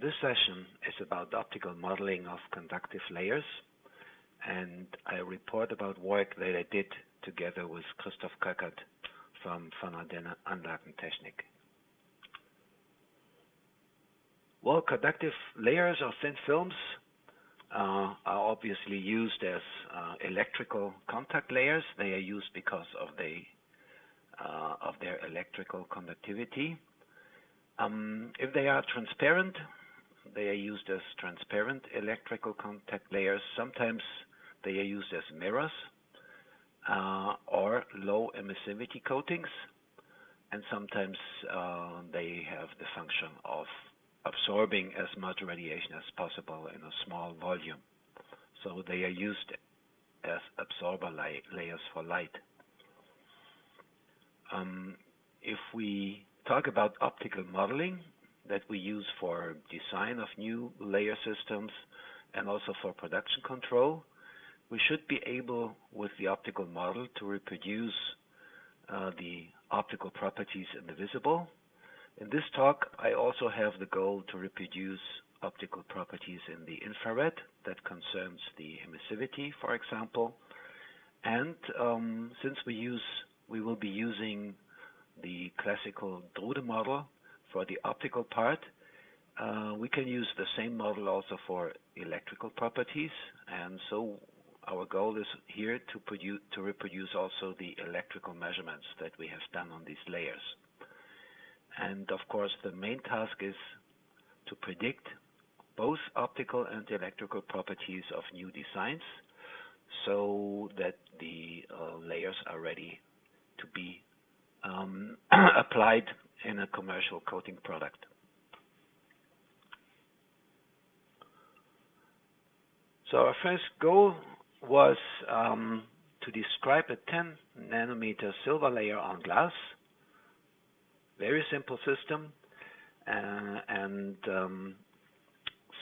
This session is about optical modeling of conductive layers, and I report about work that I did together with Christoph Köckert from Von Ardenne Anlagentechnik. Well, conductive layers or thin films are obviously used as electrical contact layers. They are used because of their electrical conductivity. If they are transparent, they are used as transparent electrical contact layers. Sometimes they are used as mirrors or low emissivity coatings, and sometimes they have the function of absorbing as much radiation as possible in a small volume. So they are used as absorber layers for light. If we talk about optical modeling that we use for design of new layer systems and also for production control, we should be able with the optical model to reproduce the optical properties in the visible. In this talk, I also have the goal to reproduce optical properties in the infrared that concerns the emissivity, for example. And since we will be using the classical Drude model for the optical part, we can use the same model also for electrical properties. And so our goal is here to reproduce also the electrical measurements that we have done on these layers. And of course, the main task is to predict both optical and electrical properties of new designs so that the layers are ready to be applied in a commercial coating product. So our first goal was to describe a 10 nanometer silver layer on glass. Very simple system,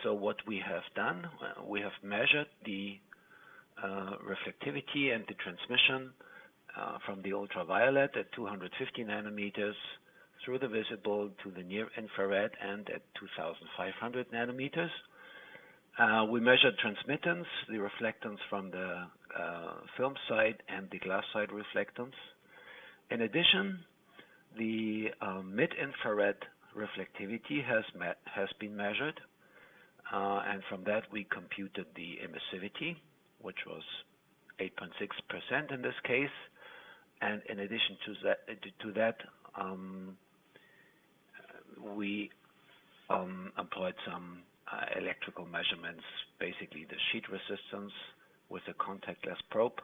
so what we have done, we have measured the reflectivity and the transmission from the ultraviolet at 250 nanometers through the visible to the near infrared and at 2500 nanometers. We measured transmittance, the reflectance from the film side and the glass side reflectance. In addition, the mid-infrared reflectivity has been measured, and from that we computed the emissivity, which was 8.6% in this case. And in addition to that, we employed some electrical measurements, basically the sheet resistance with a contactless probe,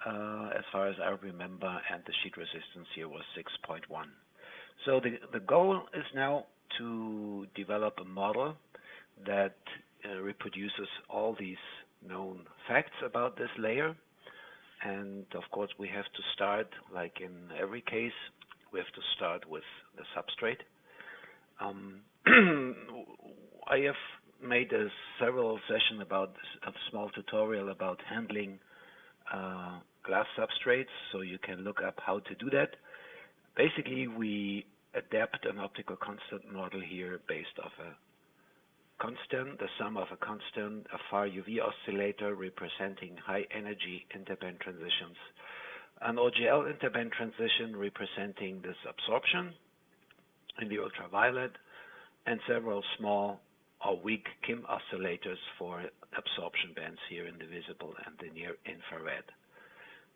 as far as I remember, and the sheet resistance here was 6.1. So the goal is now to develop a model that reproduces all these known facts about this layer. And of course, we have to start, like in every case, we have to start with the substrate. I have made several sessions about a small tutorial about handling glass substrates, so you can look up how to do that. Basically, we adapt an optical constant model here based off a constant, the sum of a constant, a far UV oscillator representing high energy interband transitions, an OGL interband transition representing this absorption in the ultraviolet, and several small or weak Kim oscillators for absorption bands here in the visible and the near infrared.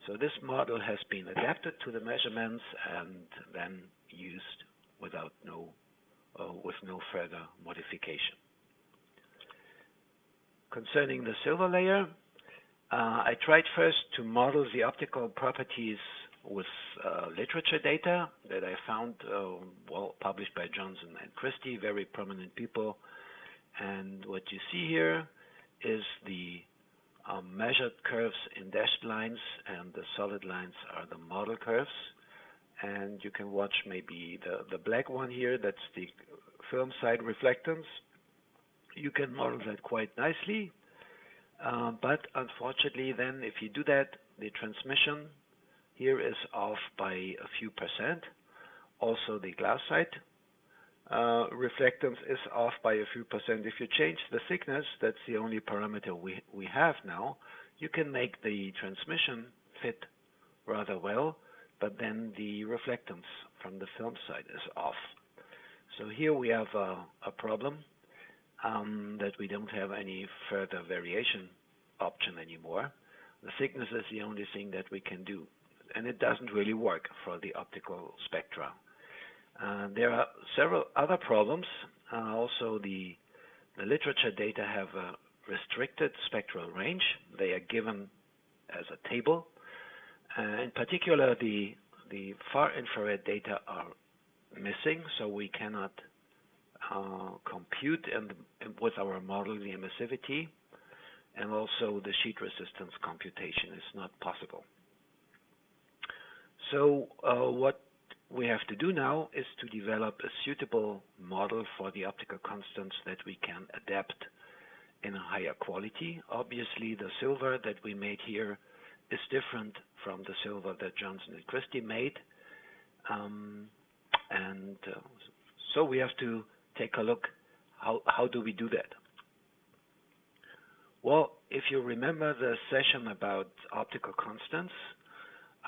So this model has been adapted to the measurements and then used with no further modification. Concerning the silver layer, I tried first to model the optical properties with literature data that I found published by Johnson and Christie, very prominent people. And what you see here is the measured curves in dashed lines, and the solid lines are the model curves. And you can watch maybe the black one here, that's the film side reflectance. You can model that quite nicely, but unfortunately then if you do that, the transmission here is off by a few percent. Also the glass side reflectance is off by a few percent. If you change the thickness, that's the only parameter we have now, you can make the transmission fit rather well, but then the reflectance from the film side is off. So here we have a problem that we don't have any further variation option anymore. The thickness is the only thing that we can do, and it doesn't really work for the optical spectra. There are several other problems. Also, the literature data have a restricted spectral range. They are given as a table. In particular, the far infrared data are missing, so we cannot compute with our model the emissivity, and also the sheet resistance computation is not possible. So what we have to do now is to develop a suitable model for the optical constants that we can adapt in a higher quality. Obviously, the silver that we made here is different from the silver that Johnson and Christie made. So we have to take a look, how do we do that? Well, if you remember the session about optical constants,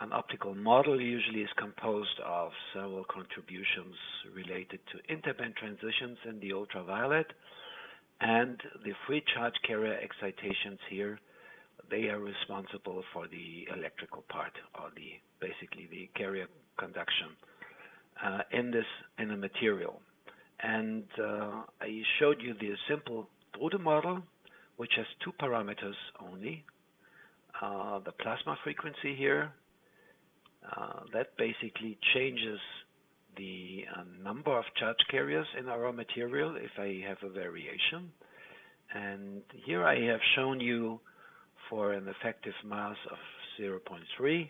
an optical model usually is composed of several contributions related to interband transitions in the ultraviolet, and the free charge carrier excitations here, they are responsible for the electrical part, or basically the carrier conduction in a material. And I showed you the simple Drude model, which has two parameters only. The plasma frequency here, that basically changes the number of charge carriers in our material if I have a variation. And here I have shown you for an effective mass of 0.3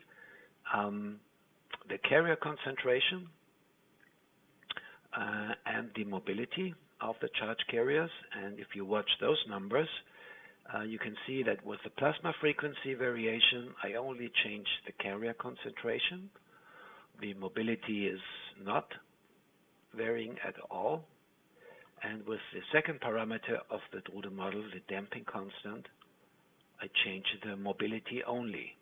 the carrier concentration and the mobility of the charge carriers. And if you watch those numbers, you can see that with the plasma frequency variation, I only change the carrier concentration. The mobility is not varying at all. And with the second parameter of the Drude model, the damping constant, I change the mobility only.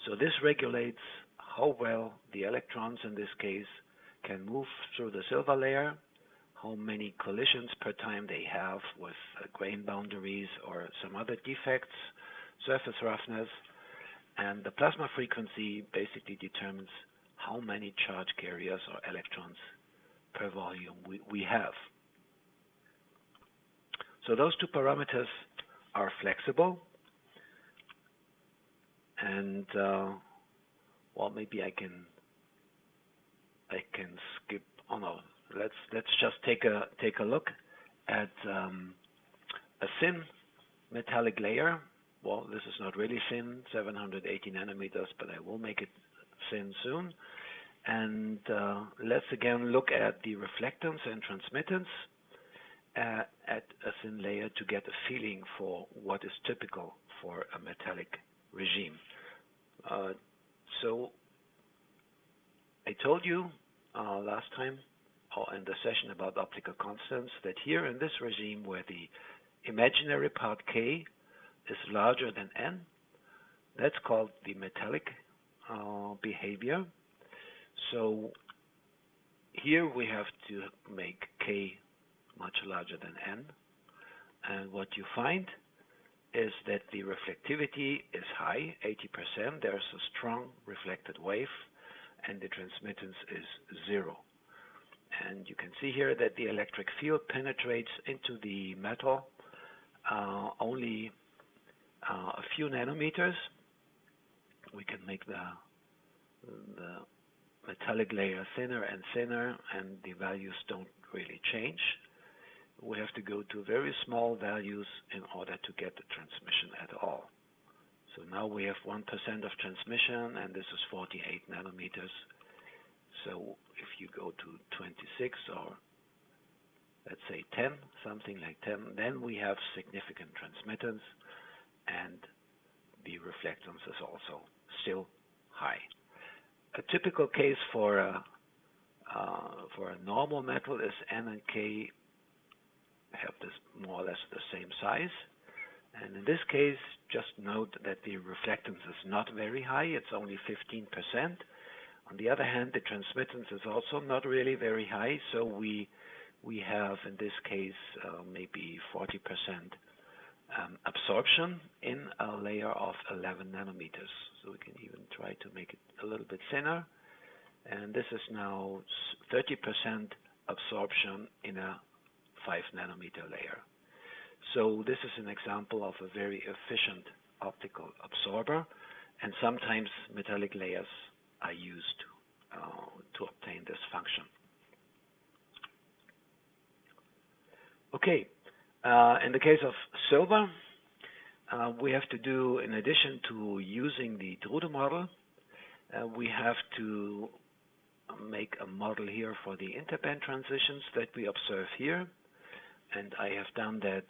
So this regulates how well the electrons, in this case, can move through the silver layer, how many collisions per time they have with grain boundaries or some other defects, surface roughness, and the plasma frequency basically determines how many charge carriers or electrons per volume we have. So those two parameters are flexible, and well, maybe I can skip. Oh no, let's just take a look at a thin metallic layer. Well, this is not really thin, 780 nanometers, but I will make it thin soon. And let's again look at the reflectance and transmittance at a thin layer to get a feeling for what is typical for a metallic regime. So I told you last time in the session about optical constants that here in this regime where the imaginary part K is larger than N, that's called the metallic behavior. So here we have to make K much larger than N, and what you find is that the reflectivity is high, 80%. There's a strong reflected wave, and the transmittance is 0. And you can see here that the electric field penetrates into the metal only a few nanometers. We can make the metallic layer thinner and thinner, and the values don't really change. We have to go to very small values in order to get the transmission at all. So now we have 1% of transmission, and this is 48 nanometers. So if you go to 26 or let's say 10, something like 10, then we have significant transmittance, and the reflectance is also still high. A typical case for a for a normal metal is N and K have this more or less the same size. And in this case, just note that the reflectance is not very high, it's only 15%. On the other hand, the transmittance is also not really very high, so we have in this case maybe 40% absorption in a layer of 11 nanometers. So we can even try to make it a little bit thinner. And this is now 30% absorption in a 5 nanometer layer. So this is an example of a very efficient optical absorber, and sometimes metallic layers are used to obtain this function. Okay, in the case of silver, we have to do, in addition to using the Drude model, we have to make a model here for the interband transitions that we observe here, and I have done that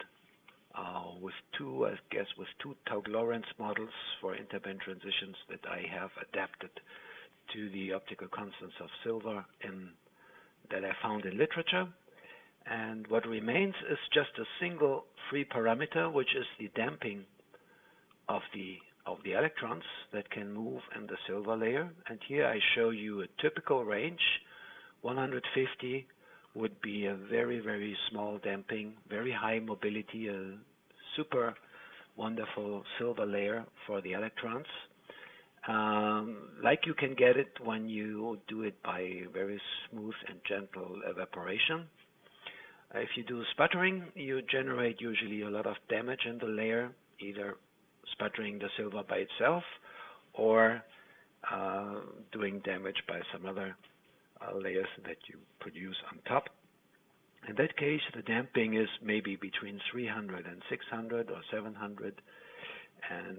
with two Taug-Lorentz models for interband transitions that I have adapted to the optical constants of silver that I found in literature. And what remains is just a single free parameter, which is the damping of the electrons that can move in the silver layer. And here I show you a typical range. 150 would be a very, very small damping, very high mobility, a super wonderful silver layer for the electrons. Like you can get it when you do it by very smooth and gentle evaporation. If you do sputtering, you generate usually a lot of damage in the layer, either sputtering the silver by itself or doing damage by some other layers that you produce on top. In that case, the damping is maybe between 300 and 600 or 700, and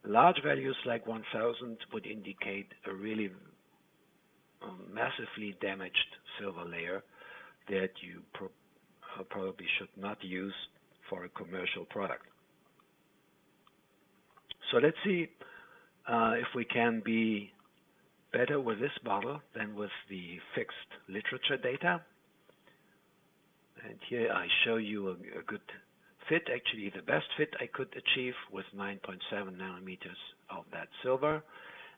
large values like 1000 would indicate a really massively damaged silver layer that you probably should not use for a commercial product. So let's see if we can be better with this model than with the fixed literature data. And here I show you a good fit, actually the best fit I could achieve with 9.7 nanometers of that silver,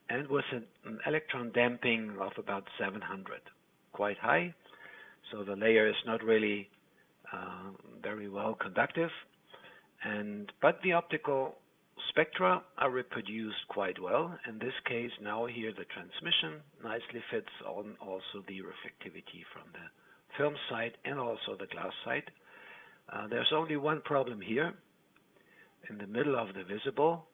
and with an electron damping of about 700, quite high. So the layer is not really very well conductive, but the optical spectra are reproduced quite well. In this case, now here the transmission nicely fits on also the reflectivity from the film side and also the glass side. There's only one problem here in the middle of the visible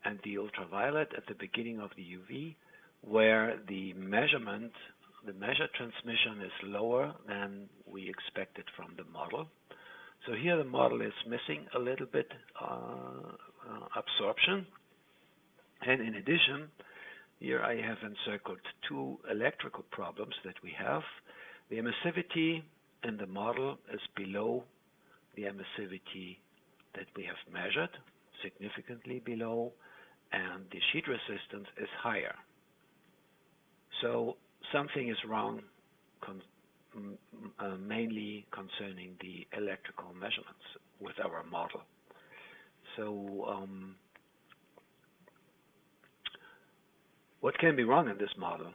and the ultraviolet at the beginning of the UV, where the measured transmission is lower than we expected from the model. So here the model is missing a little bit absorption. And in addition, here I have encircled two electrical problems that we have. The emissivity in the model is below the emissivity that we have measured, significantly below, and the sheet resistance is higher. So something is wrong, mainly concerning the electrical measurements with our model. So what can be wrong in this model?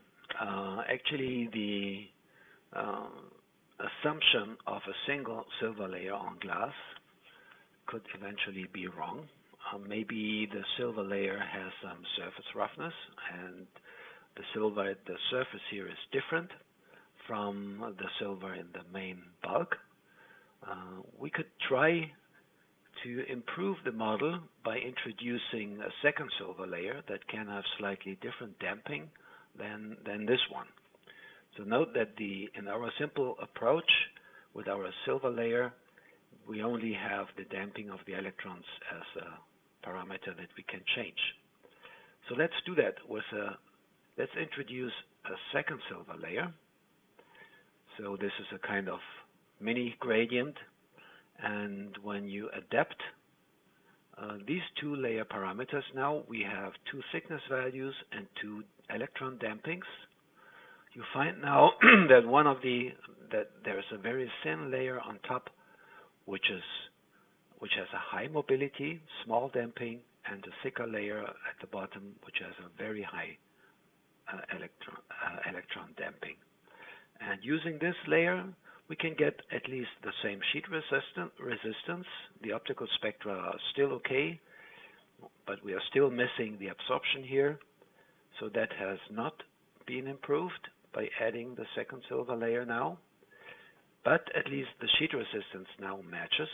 Actually, the assumption of a single silver layer on glass could eventually be wrong. Maybe the silver layer has some surface roughness, and the silver at the surface here is different from the silver in the main bulk. We could try to improve the model by introducing a second silver layer that can have slightly different damping than this one. So note that in our simple approach with our silver layer, we only have the damping of the electrons as a parameter that we can change. So let's do that let's introduce a second silver layer. So this is a kind of mini gradient, and when you adapt these two layer parameters, now we have two thickness values and two electron dampings. you find now that that there's a very thin layer on top, which has a high mobility, small damping, and a thicker layer at the bottom, which has a very high electron damping. And using this layer, we can get at least the same sheet resistance. The optical spectra are still okay, but we are still missing the absorption here. So that has not been improved by adding the second silver layer now. But at least the sheet resistance now matches.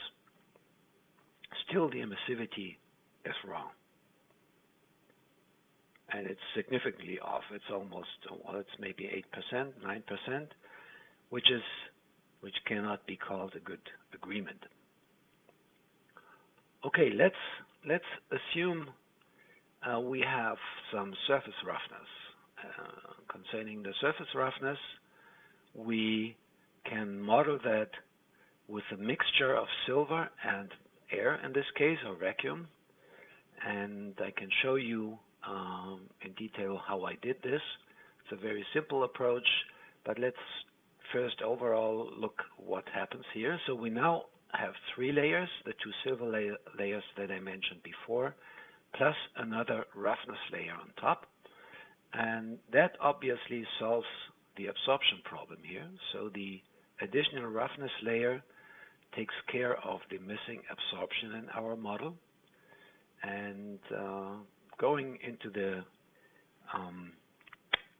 Still, the emissivity is wrong. And it's significantly off. It's almost, well, it's maybe 8%, 9%, which cannot be called a good agreement. Okay, let's assume we have some surface roughness. Concerning the surface roughness, we can model that with a mixture of silver and air in this case, or vacuum. And I can show you in detail how I did this. It's a very simple approach, but let's first overall look what happens here. So we now have three layers, the two silver layers that I mentioned before, plus another roughness layer on top. And that obviously solves the absorption problem here. So the additional roughness layer takes care of the missing absorption in our model. And going into the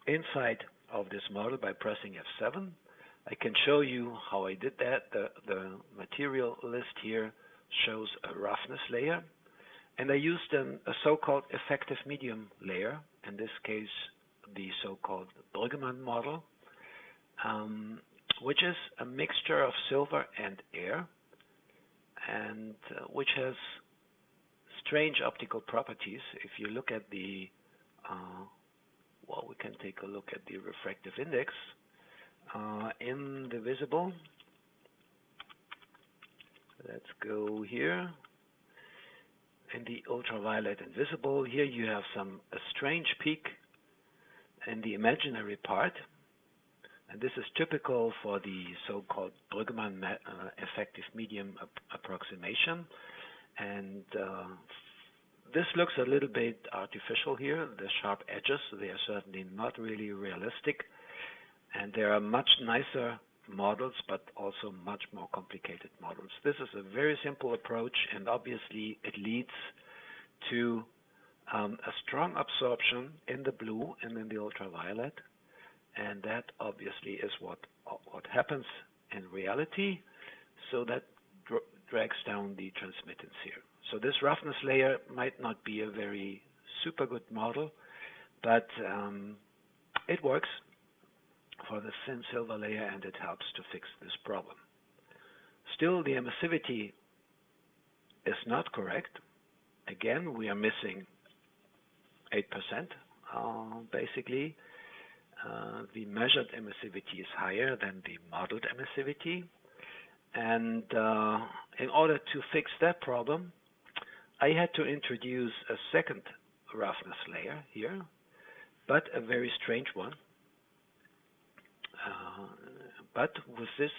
inside of this model by pressing F7, I can show you how I did that. The material list here shows a roughness layer, and I used a so-called effective medium layer, in this case the so-called Brüggemann model, which is a mixture of silver and air, and which has strange optical properties. If you look at the, well, we can take a look at the refractive index in the visible. Let's go here. In the ultraviolet and visible, here you have a strange peak in the imaginary part, and this is typical for the so-called Brüggemann effective medium approximation. And this looks a little bit artificial here. The sharp edges, they are certainly not really realistic. And there are much nicer models, but also much more complicated models. This is a very simple approach, and obviously it leads to a strong absorption in the blue and in the ultraviolet. And that obviously is what happens in reality. So that drags down the transmittance here. So this roughness layer might not be a very super good model, but it works for the thin silver layer, and it helps to fix this problem. Still, the emissivity is not correct. Again, we are missing 8%, basically. The measured emissivity is higher than the modeled emissivity. And in order to fix that problem, I had to introduce a second roughness layer here, but a very strange one. But with this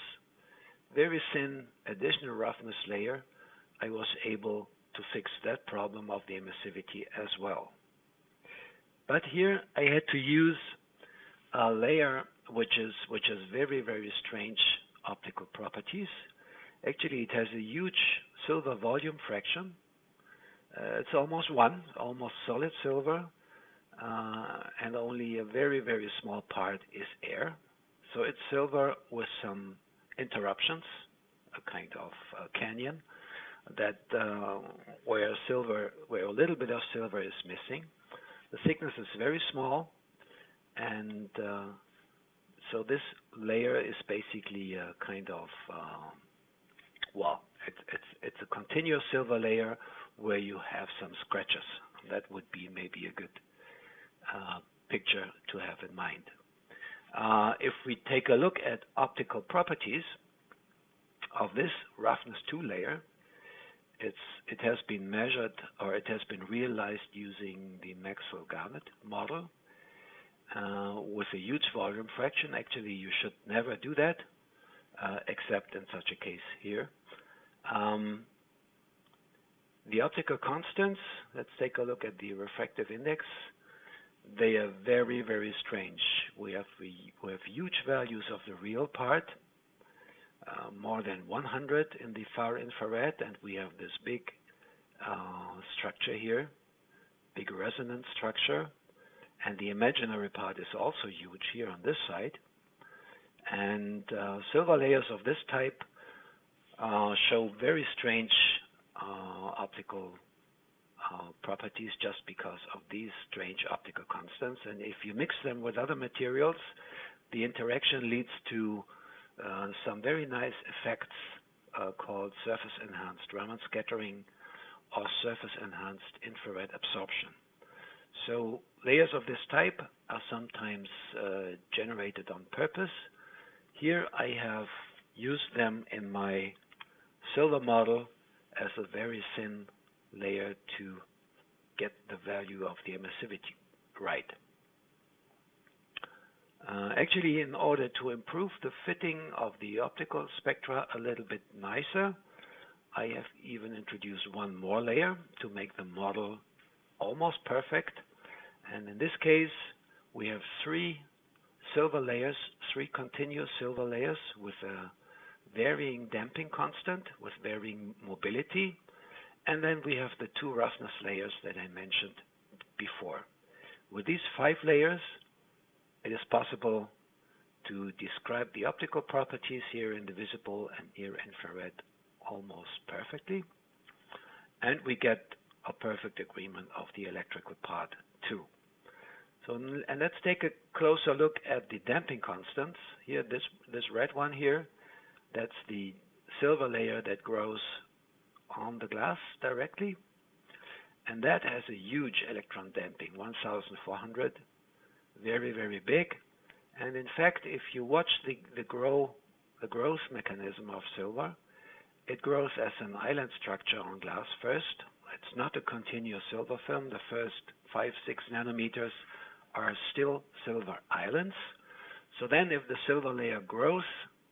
very thin additional roughness layer, I was able to fix that problem of the emissivity as well. But here I had to use a layer which has very, very strange optical properties. Actually, it has a huge silver volume fraction. It's almost 1, almost solid silver, and only a very, very small part is air. So it's silver with some interruptions, a kind of canyon, that where a little bit of silver is missing. The thickness is very small, and so this layer is basically a kind of well, it's a continuous silver layer where you have some scratches. That would be maybe a good picture to have in mind. If we take a look at optical properties of this roughness 2 layer, it has been measured, or it has been realized using the Maxwell-Garnett model. with a huge volume fraction. Actually, you should never do that, except in such a case here. The optical constants, let's take a look at the refractive index. They are very, very strange. We have huge values of the real part, more than 100 in the far infrared, and we have this big structure here, big resonance structure, and the imaginary part is also huge here on this side. And silver layers of this type show very strange optical properties just because of these strange optical constants. And if you mix them with other materials, the interaction leads to some very nice effects called surface-enhanced Raman scattering or surface-enhanced infrared absorption. So layers of this type are sometimes generated on purpose. Here I have used them in my silver model as a very thin layer to get the value of the emissivity right. Actually, in order to improve the fitting of the optical spectra a little bit nicer, I have even introduced one more layer to make the model almost perfect. And in this case, we have three silver layers, three continuous silver layers with a varying damping constant, with varying mobility. And then we have the two roughness layers that I mentioned before. With these 5 layers, it is possible to describe the optical properties here in the visible and near infrared almost perfectly. And we get a perfect agreement of the electrical part too. So, and let's take a closer look at the damping constants. Here, this red one here, that's the silver layer that grows on the glass directly. And that has a huge electron damping, 1,400, very, very big. And in fact, if you watch the growth mechanism of silver, it grows as an island structure on glass first. It's not a continuous silver film. The first 5-6 nanometers are still silver islands. So then if the silver layer grows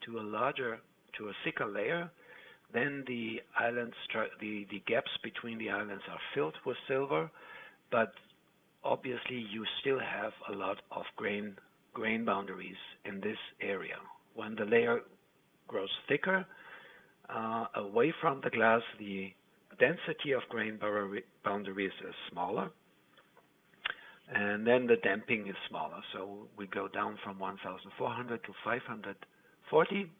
to a thicker layer, then the gaps between the islands are filled with silver, but obviously you still have a lot of grain boundaries in this area. When the layer grows thicker, away from the glass, the density of grain boundaries is smaller, and then the damping is smaller. So we go down from 1,400 to 540,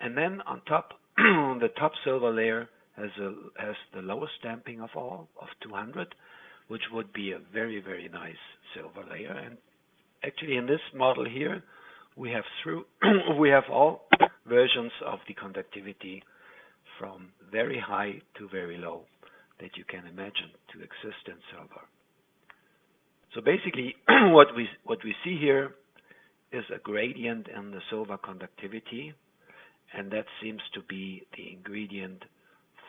and then on top, the top silver layer has the lowest damping of all, of 200, which would be a very, very nice silver layer. And actually, in this model here, we have all versions of the conductivity from very high to very low that you can imagine to exist in silver. So basically, what we see here is a gradient in the silver conductivity, and that seems to be the ingredient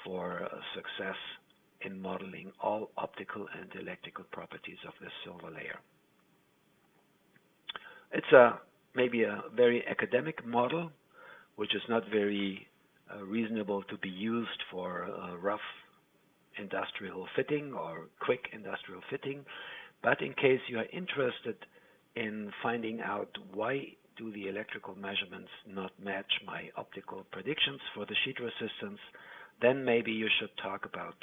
for success in modeling all optical and electrical properties of this silver layer. It's maybe a very academic model, which is not very reasonable to be used for rough industrial fitting or quick industrial fitting. But in case you are interested in finding out why do the electrical measurements not match my optical predictions for the sheet resistance, then maybe you should talk about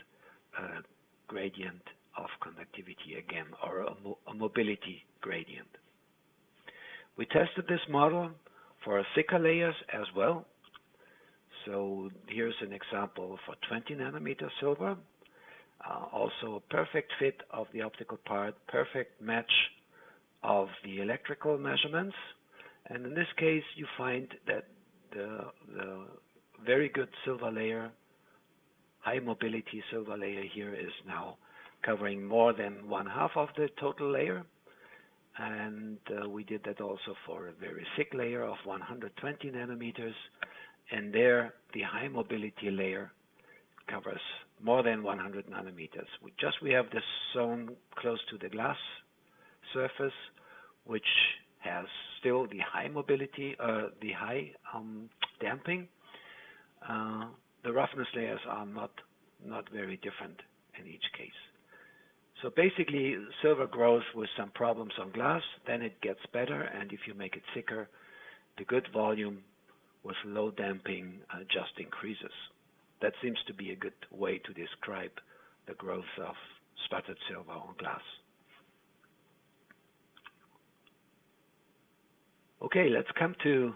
a gradient of conductivity again, or a mobility gradient. We tested this model for thicker layers as well. So here's an example for 20 nanometer silver. Also a perfect fit of the optical part, perfect match of the electrical measurements. And in this case, you find that the very good silver layer, high mobility silver layer here is now covering more than 1/2 of the total layer. And we did that also for a very thick layer of 120 nanometers. And there, the high mobility layer covers more than 100 nanometers. We have this zone close to the glass surface which has still the high mobility, the high damping. The roughness layers are not very different in each case. So basically, silver grows with some problems on glass, then it gets better, and if you make it thicker, the good volume with low damping just increases. That seems to be a good way to describe the growth of sputtered silver on glass. Okay, let's come to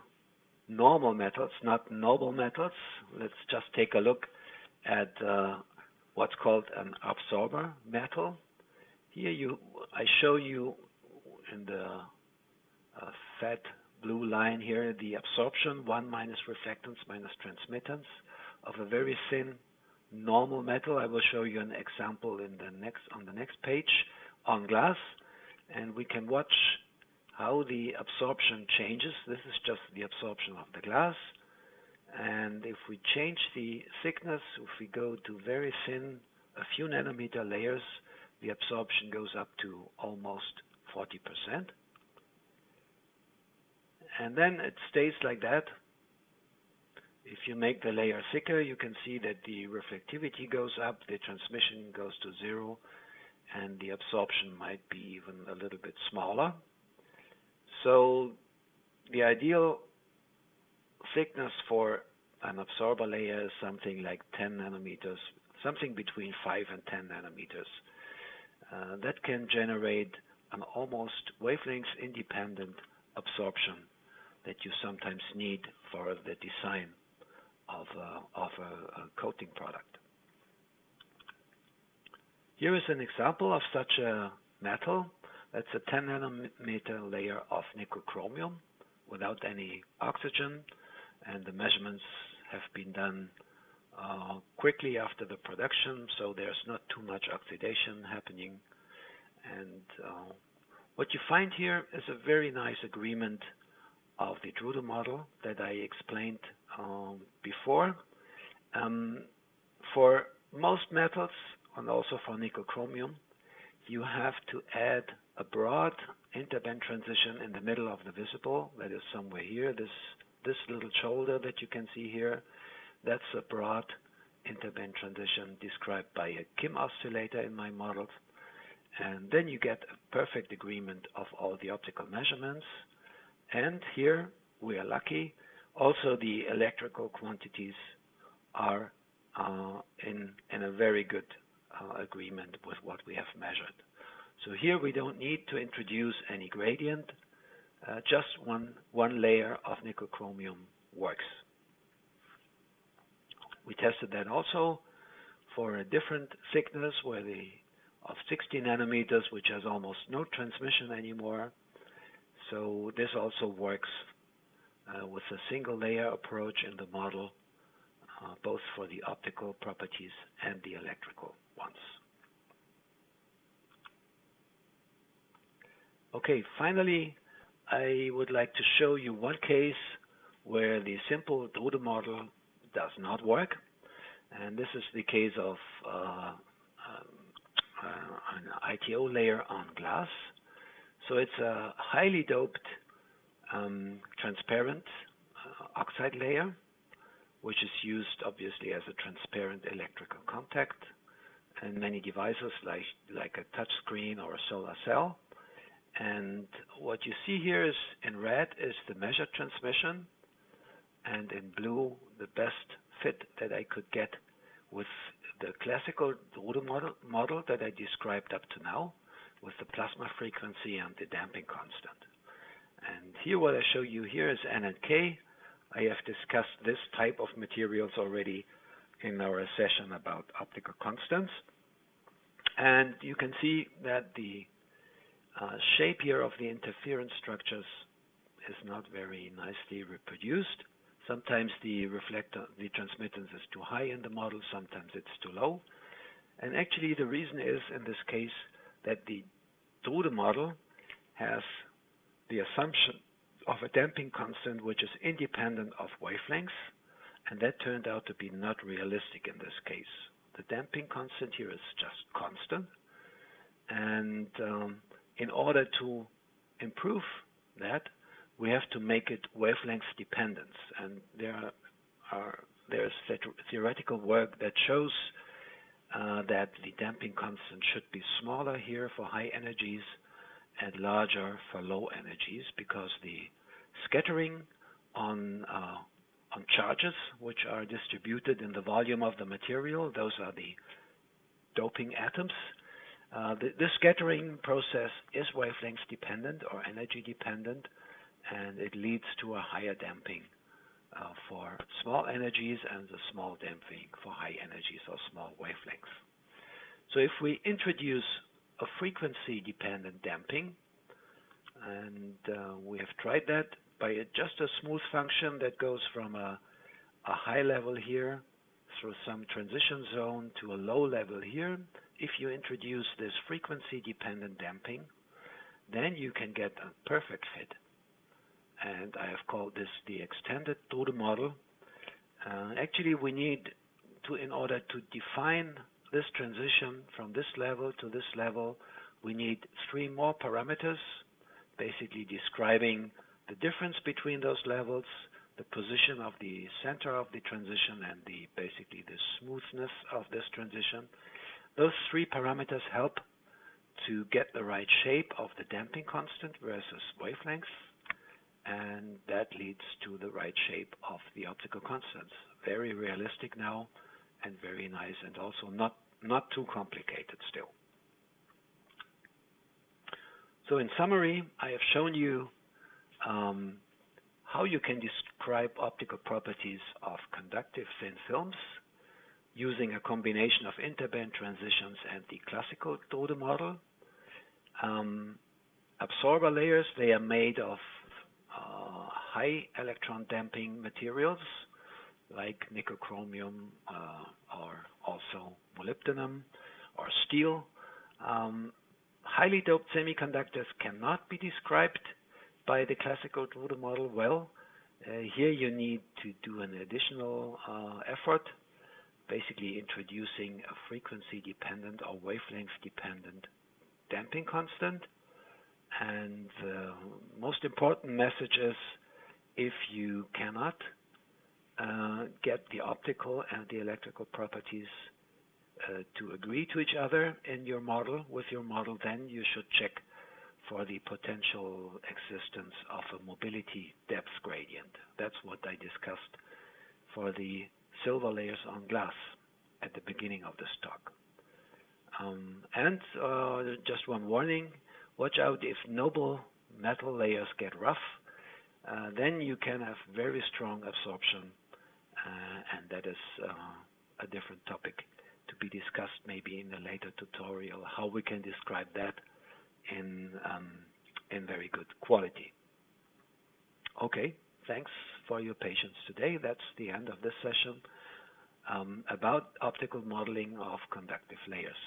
normal metals, not noble metals. Let's just take a look at what's called an absorber metal. Here I show you in the fat blue line here the absorption, 1 minus reflectance minus transmittance of a very thin normal metal. I will show you an example on the next page on glass, and we can watch how the absorption changes. This is just the absorption of the glass, and if we change the thickness, if we go to very thin, a few nanometer layers, the absorption goes up to almost 40%. And then it stays like that. If you make the layer thicker, you can see that the reflectivity goes up, the transmission goes to 0, and the absorption might be even a little bit smaller. So the ideal thickness for an absorber layer is something like 10 nanometers, something between 5 and 10 nanometers. That can generate an almost wavelength independent absorption that you sometimes need for the design of a coating product. Here is an example of such a metal. That's a 10 nanometer layer of nickel chromium without any oxygen, and the measurements have been done quickly after the production, so there's not too much oxidation happening. And what you find here is a very nice agreement of the Drude model that I explained before. For most metals, and also for nickel chromium, you have to add a broad interband transition in the middle of the visible. That is somewhere here. This little shoulder that you can see here, that's a broad interband transition described by a Kim oscillator in my models. And then you get a perfect agreement of all the optical measurements. And here we are lucky. Also, the electrical quantities are in a very good agreement with what we have measured. So here we don't need to introduce any gradient. Just one layer of nickel chromium works. We tested that also for a different thickness of 60 nanometers, which has almost no transmission anymore. So this also works with a single layer approach in the model, both for the optical properties and the electrical ones. Okay, finally, I would like to show you one case where the simple Drude model does not work, and this is the case of an ITO layer on glass. So it's a highly doped transparent oxide layer, which is used obviously as a transparent electrical contact in many devices like a touch screen or a solar cell. And what you see here is in red is the measured transmission, and in blue the best fit that I could get with the classical Drude model that I described up to now, with the plasma frequency and the damping constant. And here what I show you here is N and K. I have discussed this type of materials already in our session about optical constants. And you can see that the shape here of the interference structures is not very nicely reproduced. Sometimes the transmittance is too high in the model, sometimes it's too low. And actually the reason is, in this case, that the Drude model has the assumption of a damping constant which is independent of wavelengths, and that turned out to be not realistic in this case. The damping constant here is just constant, and in order to improve that, we have to make it wavelength dependent, and there's theoretical work that shows that the damping constant should be smaller here for high energies and larger for low energies, because the scattering on charges which are distributed in the volume of the material, those are the doping atoms. The scattering process is wavelength dependent or energy dependent, and it leads to a higher damping for small energies and a small damping for high energies or small wavelengths. So if we introduce a frequency dependent damping, and we have tried that by just a smooth function that goes from a high level here through some transition zone to a low level here. If you introduce this frequency dependent damping, then you can get a perfect fit. And I have called this the extended Drude model. Actually, we need to, in order to define this transition from this level to this level, we need 3 more parameters, basically describing the difference between those levels, the position of the center of the transition, and basically the smoothness of this transition. Those 3 parameters help to get the right shape of the damping constant versus wavelength, and that leads to the right shape of the optical constants. Very realistic now, and very nice, and also not too complicated still. So in summary, I have shown you how you can describe optical properties of conductive thin films using a combination of interband transitions and the classical Drude model. Absorber layers, they are made of high electron damping materials like nickel, chromium, or also molybdenum or steel. Highly doped semiconductors cannot be described by the classical Drude model well. Here you need to do an additional effort, basically introducing a frequency dependent or wavelength dependent damping constant. And the most important message is, if you cannot get the optical and the electrical properties to agree to each other in your model, then you should check for the potential existence of a mobility depth gradient. That's what I discussed for the silver layers on glass at the beginning of this talk. And just one warning, watch out if noble metal layers get rough, then you can have very strong absorption, and that is a different topic to be discussed maybe in a later tutorial, how we can describe that in very good quality. Okay, thanks for your patience today. That's the end of this session about optical modeling of conductive layers.